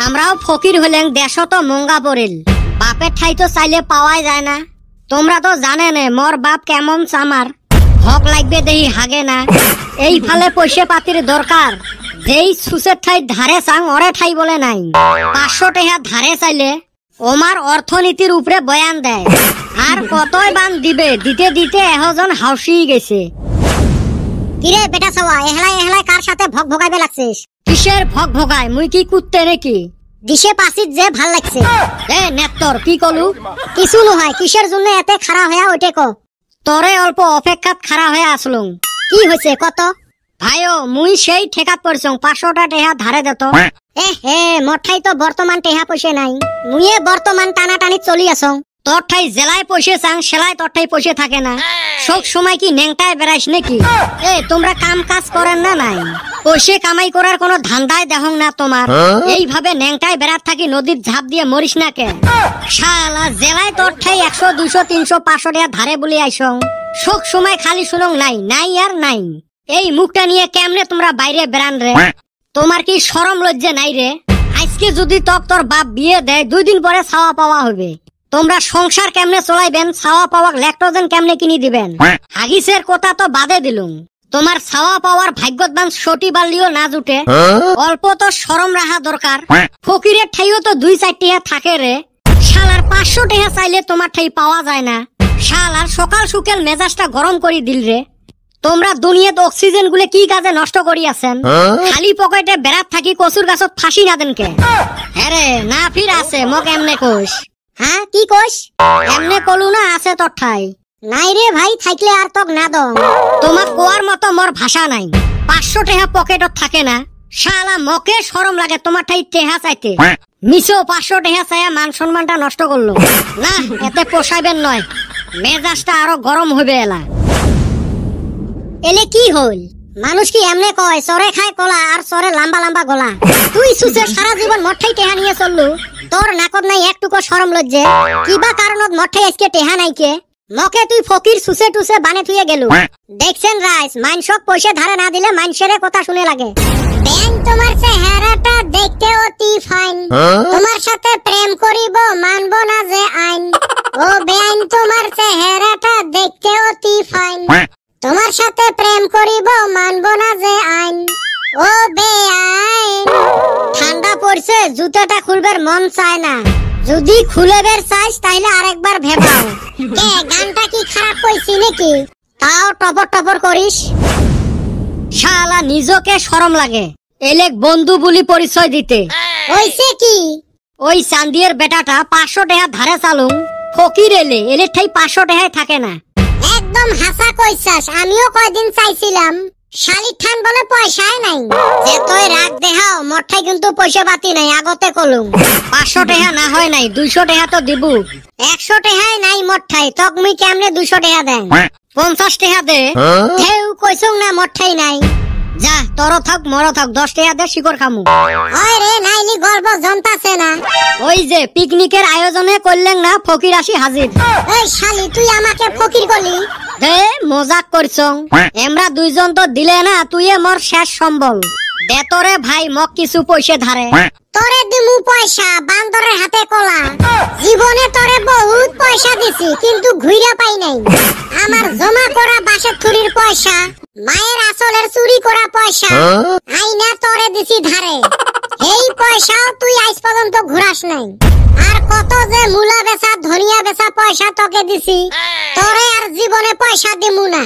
আমরাও ফকির হলেন দেশ তো মঙ্গা পড়িল বাপের ঠাই তো চাইলে পাওয়াই যায় না। তোমরা তো জানে না মোর বাপ কেমন চামার হক লাগবে দেহি হাগে না। এই ফালে পয়সা পাতির দরকার যেই সুসের ঠাই ধারে চাং ওরে ঠাই বলে নাই। 500 টাকা ধারে চাইলে ওমার অর্থনীতির উপরে বয়ান দেয় আর কতই বান দিবে দিতে দিতে এহজন হাউসি গেছে। কিরে বেটা সওয়া এহলাই এহলাই কার সাথে ভগ ভগাইবে লাগছিস? কিসের ভগ ভগাই মুই কি কুত্তে নাকি? দিশে পাসিত যে ভাল লাগছে। এ নেত্তর কি কলু? কিছু নহয় কিসের জন্য এতে খাড়া হয়া ওইটে ক। তরে অল্প অপেক্ষাত খাড়া হয়ে আসলুম। কি হয়েছে কত? ভাইও মুই সেই ঠেকাত পড়ছং 500টা টেহা ধারে দেত। এ হে মোর ঠাই তো বর্তমান টেহা পয়সা নাই। মুইয়ে বর্তমান টানাটানি চলি আসং। তোর ঠাই জেলায় পয়সা চাং সেলায় তোর ঠাই পয়সা থাকে না। সব সময় কি নেংটায় বেড়াইস নাকি? এ তোমরা কাম কাজ করেন না নাই? পয়সা কামাই করার কোনো ধান্দায় দেহং না তোমার। এইভাবে নেংটায় বেড়াত থাকি নদীর ঝাঁপ দিয়ে মরিস না কে? শালা জেলায় তোর ঠাই 100 200 300 500 টাকা ধারে বলে আইসং। সব সময় খালি শুনং নাই নাই আর নাই। এই মুখটা নিয়ে কেমনে তোমরা বাইরে বেরান রে? তোমার কি শরম লজ্জা নাই রে? আজকে যদি তোর বাপ বিয়ে দেয় 2 দিন পরে ছাওয়া পাওয়া হবে। তোমরা সংসার কেমনে চলাইবেন? ছাওয়া পাওয়া ল্যাকটোজেন কেমনে কিনি দিবেন? হাগিসের কথা তো বাদে দিলুম। তোমার ছাওয়া পাওয়ার ভাগ্যবান সটি বালিও না জুটে অল্প তো শরম রাখা দরকার। ফকিরের ঠাইও তো 2-4 টাকা থাকে রে। শালার 500 টাকা চাইলে তোমার ঠাই পাওয়া যায় না। শালার সকাল সকাল মেজাজটা গরম করে দিল রে। তোমরা দুনিয়াতে অক্সিজেন গুলো কি কাজে নষ্ট করি আছেন? খালি পকেটে বেড়াত থাকি কচুর গাছত ফাঁসি না দেন কে? হ্যাঁ রে না ফির আছে মক এমনে কোষ। হ্যাঁ কি কোষ? এমনে কলু না আছে তোর ঠাই? নাই রে ভাই থাকলে আর তক না দং। তোমার কোয়ার মতো মোর ভাষা নাই। 500 টাকা পকেটত থাকে না। শালা মকে শরম লাগে তোমার ঠাই টেহা চাইতে। মিশো 500 টাকা চাইয়া মান সম্মানটা নষ্ট করলো না। এতে পোষাইবেন নয়। মেজাজটা আরো গরম হবে এলা। এলে কি হল? মানুষ কি এমনে কয় সরে খায় কলা আর সরে লম্বা লম্বা গলা? তুই সুসে সারা জীবন মঠাই টেহা নিয়ে চললু। তোর নাকত নাই একটুকু শরম লজ্জে? কিবা কারণত মঠাই আজকে টেহা নাই কে? মকে তুই ফকির সুসে টুসে বানে থুয়ে গেলু। দেখছেন রাইস মাইনসক পয়সা ধারে না দিলে মাইনসেরে কথা শুনে লাগে। বেন তোমার চেহারাটা দেখতে অতি ফাইন। তোমার সাথে প্রেম করিব মানব না যে আইন। ও বেআইন তোমার চেহারাটা দেখতে অতি ফাইন। তোমার সাথে প্রেম করিব মানব না যে আইন। ও বেআইন ঠান্ডা পড়ছে জুতাটা খুলবার মন চায় না। যদি খুলে বের চাইস তাইলে আরেকবার ভেবাও। এ গানটা কি খারাপ কইছি নাকি? তাও টপর টপর করিস। শালা নিজকে শরম লাগে এলেক বন্ধু বলি পরিচয় দিতে। ওইছে কি? ওই চান্দিয়ের বেটাটা 500 টাকা ধারে চালুম। ফকির এলে ঠাই 500 টাকায় থাকে না। একদম হাসা কইছাস। আমিও কয়দিন চাইছিলাম। শালির ঠান বলে পয়সাই নাই। যে তুই রাগ দেখাও মঠাই কিন্তু পয়সা পাতি নাই আগতে কলুম। 500 টাকা না হয় নাই 200 টাকা তো দিবু। 100 টাকাই নাই মঠাই তক মুই কেমনে 200 টাকা দেন? 50 টাকা দে। কেউ কইছং না মঠাই নাই। যা তোর থাক মর থাক 10 টাকা দে শিকর খামু। ওই রে নাইলি গল্প জমতাছে না। ওই যে পিকনিকের আয়োজনে করলেন না ফকির আসি হাজির। এই শালি তুই আমাকে ফকির কলি? দে মজাক করছং। আমরা দুইজন তো দিলে না তুই মোর শেষ সম্বল। দে তোরে ভাই মক কিছু পয়সা ধারে। তোরে দিমু পয়সা বান্দরের হাতে কলা। জীবনে তোরে বহুত পয়সা দিছি কিন্তু ঘুইরা পাই নাই। আমার জমা করা বাসের থুরির পয়সা, মায়ের আসলের চুরি করা পয়সা আইনা তোরে দিছি ধারে। এই পয়সাও তুই আজ পর্যন্ত ঘুরাস নাই। আর কত যে মূলা বেচা ধনিয়া বেচা পয়সা তোকে দিছি। তোরে আর জীবনে পয়সা দিমু না।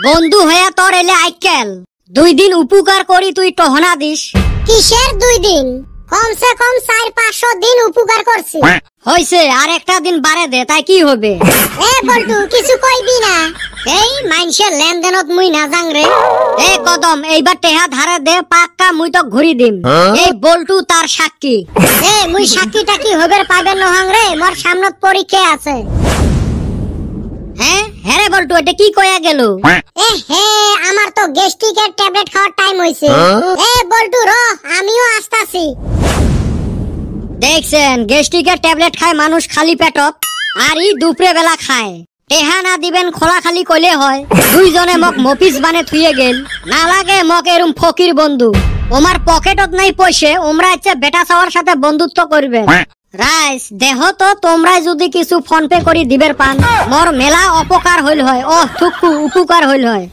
বন্ধু হয়ে তোর এলে আইকেল 2 দিন উপকার করি তুই টহনা দিস। কিসের 2 দিন? কমসে কম 400-500 দিন উপকার করছি। হইছে আর একটা দিন বাড়ে দে তাই কি হবে? এ বল্টু কিছু কইবি না? এই মাইনসের লেনদেনত মুই না জাং রে। এ কদম এইবার টেহা ধারে দে পাক্কা মুই তো ঘুরি দিম। এই বল্টু তার সাক্ষী। এ মুই সাক্ষীটা কি হবের পাবেন নহং রে? মোর সামনত পরীক্ষা আছে। হ্যাঁ হ্যাঁ রে বল্টু এটা কি কয়া গেল? এ হে আমার তো গ্যাস্ট্রিকের ট্যাবলেট খাওয়ার টাইম হইছে। এ বল্টু র আমিও আসতাছি। দেখছেন গ্যাস্ট্রিকের ট্যাবলেট খায় মানুষ খালি পেটত আর ই দুপুরে বেলা খায়। টেহা না দিবেন খোলা খালি কইলে হয়। দুইজনে মক মফিস বানে থুয়ে গেল। না লাগে মক এরম ফকির বন্ধু। ওমার পকেটত নাই পয়সে, ওমরা ইচ্ছে বেটা চাওয়ার সাথে বন্ধুত্ব করবে। রাইস দেহ তো তোমরা যদি কিছু ফোন পে করি দিবের পান, মোর মেলা অপকার হইল হয়, ও থুকু উপকার হইল হয়।